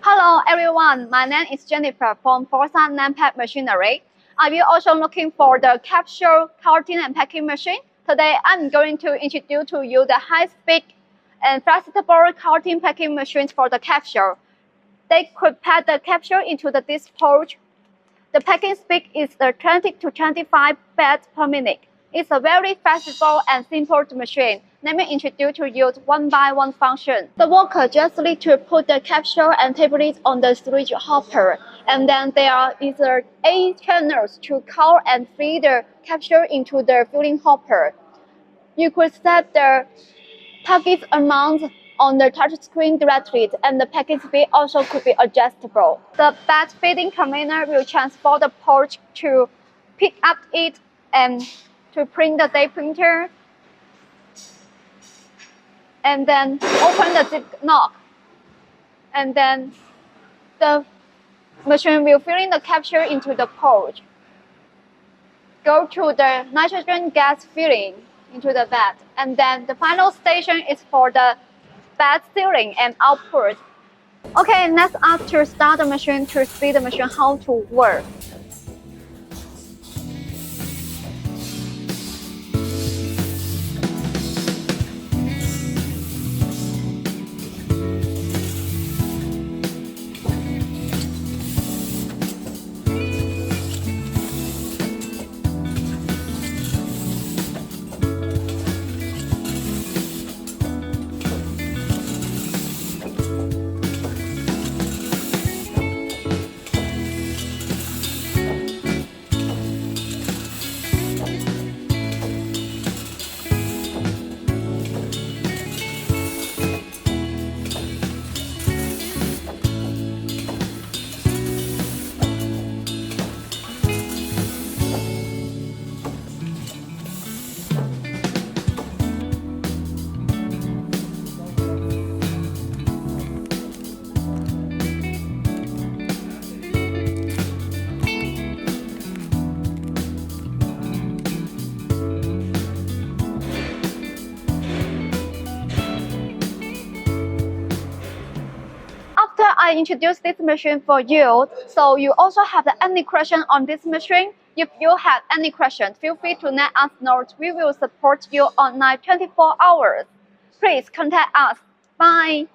Hello everyone, my name is Jennifer from Foshan Landpack Machinery. Are you also looking for the capsule, carton and packing machine? Today I'm going to introduce to you the high-speed and flexible carton packing machines for the capsule. They could pack the capsule into the disc pouch. The packing speed is 20 to 25 bags per minute. It's a very flexible and simple machine. Let me introduce to you one by one function. The worker just need to put the capsule and table it on the storage hopper, and then there is 8 channels to count and feed the capsule into the filling hopper. You could set the package amount on the touch screen directly, and the package speed also could be adjustable. The bag feeding container will transport the pouch to pick up it and to print the day printer, and then open the zip lock, and then the machine will fill in the capsule into the pouch. Go to the nitrogen gas filling into the bag, and then the final station is for the bag sealing and output. Okay, let's ask to start the machine to see the machine how to work. After I introduce this machine for you, so you also have any question on this machine? If you have any question, feel free to let us know. We will support you online 24 hours. Please contact us. Bye.